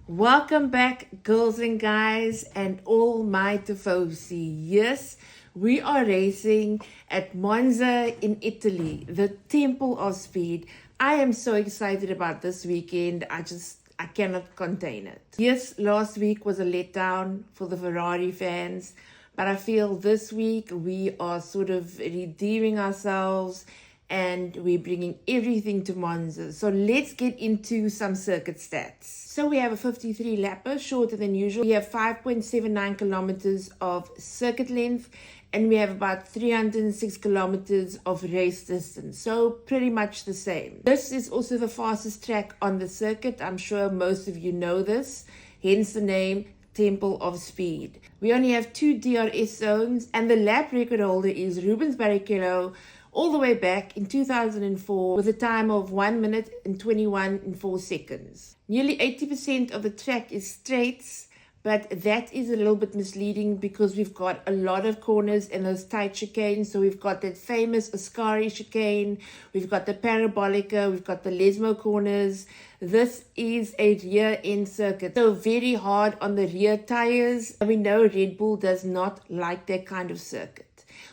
Welcome back, girls and guys, and all my Tifosi. Yes, we are racing at Monza in Italy, the Temple of Speed. I am so excited about this weekend. I cannot contain it. Yes, last week was a letdown for the Ferrari fans, but I feel this week we are sort of redeeming ourselves and we're bringing everything to Monza. So let's get into some circuit stats. So we have a 53 lapper, shorter than usual. We have 5.79 kilometers of circuit length, and we have about 306 kilometers of race distance. So pretty much the same. This is also the fastest track on the circuit. I'm sure most of you know this, hence the name Temple of Speed. We only have 2 DRS zones, and the lap record holder is Rubens Barrichello, all the way back in 2004 with a time of 1 minute and 21 and 4 seconds. Nearly 80% of the track is straights, but that is a little bit misleading because we've got a lot of corners and those tight chicanes. So we've got that famous Ascari chicane, we've got the Parabolica, we've got the Lesmo corners. This is a rear end circuit, so very hard on the rear tires. And we know Red Bull does not like that kind of circuit.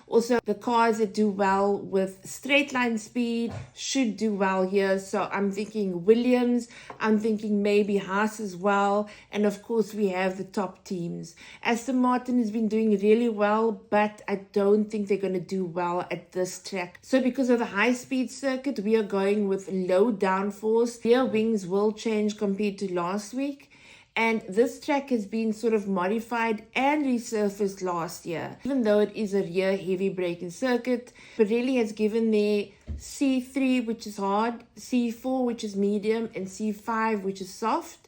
Also, the cars that do well with straight line speed should do well here. So I'm thinking Williams, I'm thinking maybe Haas as well. And of course, we have the top teams. Aston Martin has been doing really well, but I don't think they're going to do well at this track. So because of the high speed circuit, we are going with low downforce. Rear wings will change compared to last week. And this track has been sort of modified and resurfaced last year. Even though it is a rear heavy braking circuit, Pirelli has given their C3, which is hard, C4, which is medium, and C5, which is soft.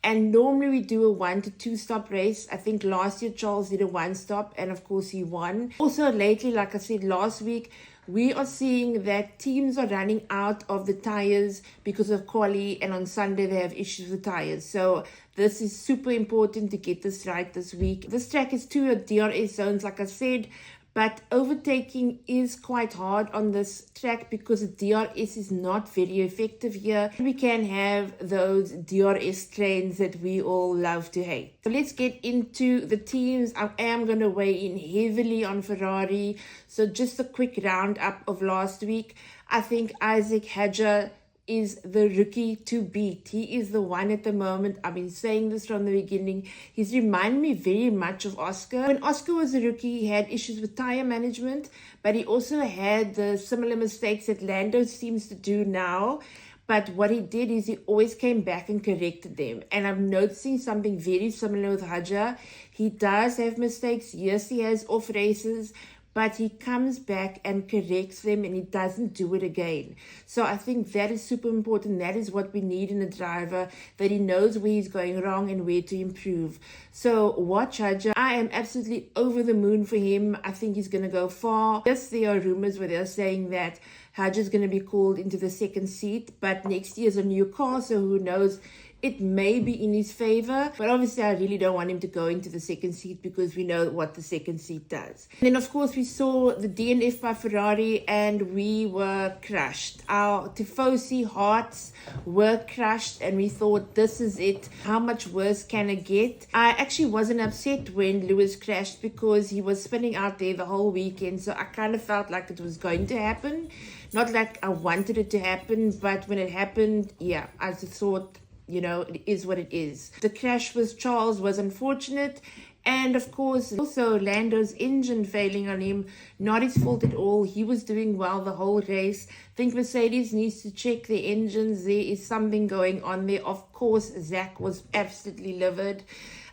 And normally we do a 1 to 2 stop race. I think last year Charles did a 1 stop, and of course he won. Also lately, like I said last week, we are seeing that teams are running out of the tires because of quali, and on Sunday they have issues with tires. So this is super important to get this right this week. This track is 2 DRS zones, like I said, but overtaking is quite hard on this track because the DRS is not very effective here. We can have those DRS trains that we all love to hate. So let's get into the teams. I am going to weigh in heavily on Ferrari. So just a quick roundup of last week. I think Isaac Hadjar is the rookie to beat. He is the one at the moment. I've been saying this from the beginning. He's reminded me very much of Oscar. When Oscar was a rookie, he had issues with tire management, but he also had the similar mistakes that Lando seems to do now. But what he did is he always came back and corrected them. And I'm noticing something very similar with Hadjar. He does have mistakes. Yes, he has off races, but he comes back and corrects them and he doesn't do it again. So I think that is super important. That is what we need in a driver, that he knows where he's going wrong and where to improve. So watch Hadjar. I am absolutely over the moon for him. I think he's going to go far. Yes, there are rumors where they're saying that Hadjar is going to be called into the second seat, but next year's a new car, so who knows? It may be in his favor, but obviously I really don't want him to go into the second seat because we know what the second seat does. And then of course we saw the DNF by Ferrari and we were crushed. Our Tifosi hearts were crushed and we thought, this is it. How much worse can it get? I actually wasn't upset when Lewis crashed because he was spinning out there the whole weekend, so I kind of felt like it was going to happen. Not like I wanted it to happen, but when it happened, yeah, I just thought, it is what it is. The crash with Charles was unfortunate. And of course, also Lando's engine failing on him, not his fault at all. He was doing well the whole race. I think Mercedes needs to check their engines. There is something going on there. Of course, Zach was absolutely livid.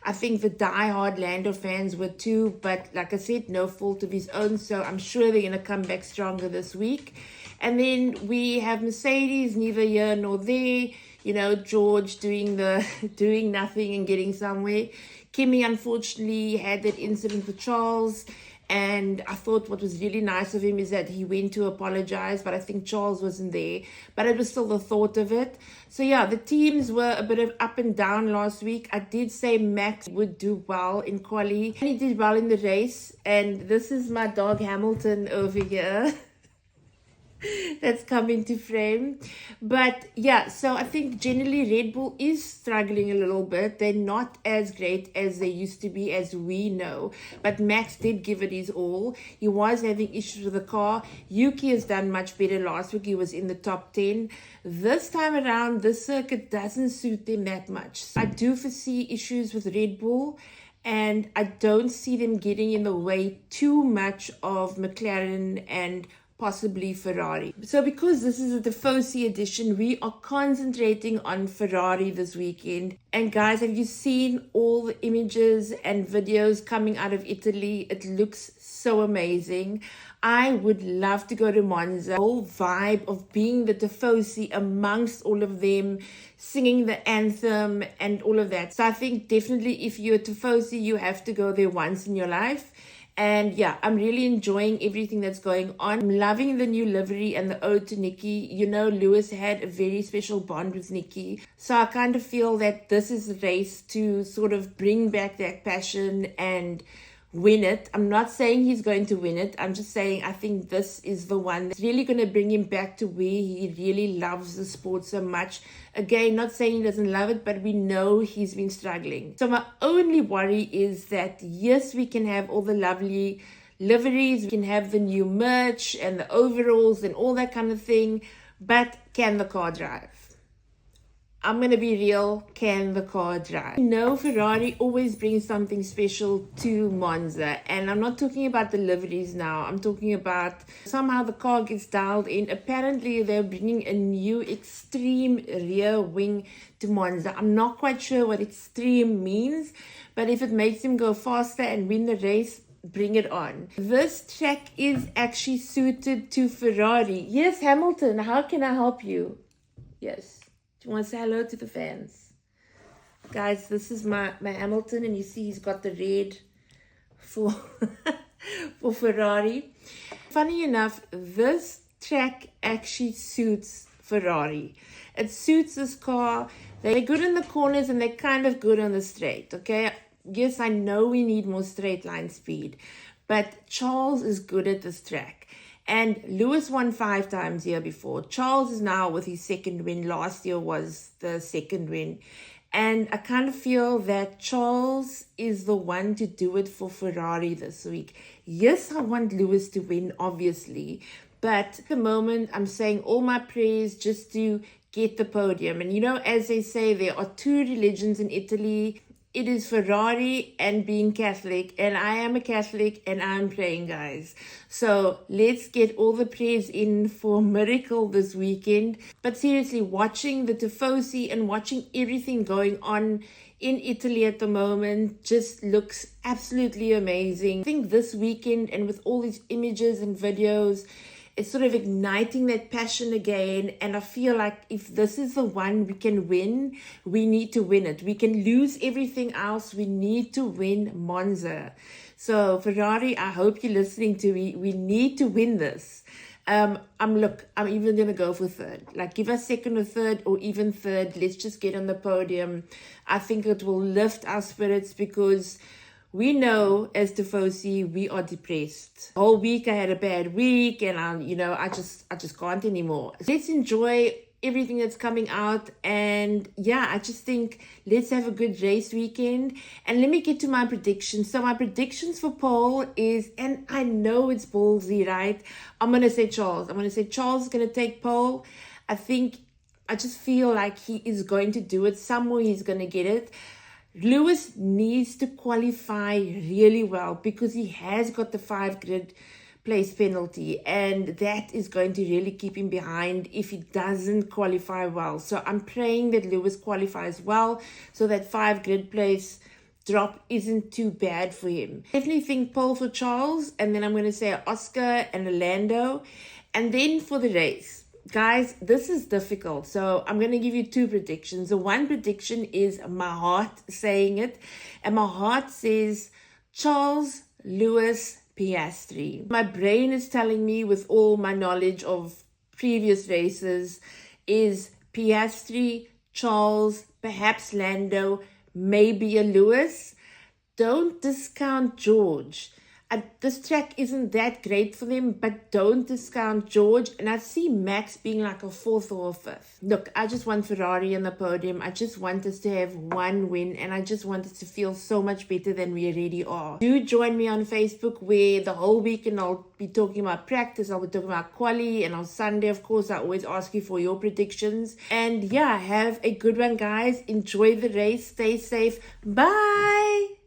I think the die-hard Lando fans were too, but like I said, no fault of his own. So I'm sure they're going to come back stronger this week. And then we have Mercedes, neither here nor there. George doing nothing and getting somewhere. Kimi unfortunately had that incident with Charles, and I thought what was really nice of him is that he went to apologize, but I think Charles wasn't there, but it was still the thought of it. So yeah, the teams were a bit of up and down last week. I did say Max would do well in quali, and he did well in the race, and this is my dog Hamilton over here. that's come into frame. But yeah, so I think generally Red Bull is struggling a little bit. They're not as great as they used to be, as we know. But Max did give it his all. He was having issues with the car. Yuki has done much better. Last week he was in the top 10. This time around, this circuit doesn't suit them that much. I do foresee issues with Red Bull, and I don't see them getting in the way too much of McLaren and possibly Ferrari. So because this is a Tifosi edition, we are concentrating on Ferrari this weekend. And guys, have you seen all the images and videos coming out of Italy? It looks so amazing. I would love to go to Monza. The whole vibe of being the Tifosi amongst all of them, singing the anthem and all of that. So I think definitely if you're a Tifosi, you have to go there once in your life. And yeah, I'm really enjoying everything that's going on. I'm loving the new livery and the ode to Nikki. You know, Lewis had a very special bond with Nikki. So I kind of feel that this is a race to sort of bring back that passion and win it. I'm not saying he's going to win it. I'm just saying I think this is the one that's really going to bring him back to where he really loves the sport so much. Again, not saying he doesn't love it, but we know he's been struggling. So my only worry is that yes, we can have all the lovely liveries, we can have the new merch and the overalls and all that kind of thing, but can the car drive? I'm going to be real, can the car drive? No, Ferrari always brings something special to Monza. And I'm not talking about the liveries now. I'm talking about somehow the car gets dialed in. Apparently, they're bringing a new extreme rear wing to Monza. I'm not quite sure what extreme means, but if it makes him go faster and win the race, bring it on. This track is actually suited to Ferrari. Yes, Hamilton, how can I help you? Yes. Do you want to say hello to the fans? Guys, this is my Hamilton, and you see he's got the red for, for Ferrari. Funny enough, this track actually suits Ferrari. It suits this car. They're good in the corners and they're kind of good on the straight, okay? Yes, I know we need more straight line speed, but Charles is good at this track. And Lewis won 5 times here before. Charles is now with his second win. Last year was the second win. And I kind of feel that Charles is the one to do it for Ferrari this week. Yes, I want Lewis to win, obviously. But at the moment, I'm saying all my prayers just to get the podium. And you know, as they say, there are 2 religions in Italy. It is Ferrari and being Catholic, and I am a Catholic and I'm praying, guys. So let's get all the prayers in for a miracle this weekend. But seriously, watching the Tifosi and watching everything going on in Italy at the moment just looks absolutely amazing. I think this weekend, and with all these images and videos, it's sort of igniting that passion again. And I feel like if this is the one we can win, we need to win it. We can lose everything else. We need to win Monza. So Ferrari, I hope you're listening to me. We need to win this. I'm even going to go for third. Like, give us second or third, or even third. Let's just get on the podium. I think it will lift our spirits, because we know as Tifosi, we are depressed. The whole week I had a bad week, and I just can't anymore. Let's enjoy everything that's coming out, and yeah, I just think let's have a good race weekend. And let me get to my predictions. So my predictions for pole is, and I know it's ballsy, right? I'm gonna say Charles. Charles is gonna take pole. I just feel like he is going to do it. Somewhere he's gonna get it. Lewis needs to qualify really well, because he has got the 5 grid place penalty, and that is going to really keep him behind if he doesn't qualify well. So I'm praying that Lewis qualifies well, so that 5 grid place drop isn't too bad for him. Definitely think pole for Charles, and then I'm going to say Oscar and Orlando. And then for the race, guys, this is difficult. So I'm going to give you 2 predictions. The one prediction is my heart saying it. And my heart says Charles, Lewis, Piastri. My brain is telling me, with all my knowledge of previous races, is Piastri, Charles, perhaps Lando, maybe a Lewis. Don't discount George. This track isn't that great for them, but don't discount George. And I see Max being like a fourth or a fifth. Look, I just want Ferrari on the podium. I just want us to have one win, and I just want us to feel so much better than we already are. Do join me on Facebook, where the whole weekend I'll be talking about practice, I'll be talking about quali, and on Sunday, of course, I always ask you for your predictions. And yeah, have a good one, guys. Enjoy the race. Stay safe. Bye.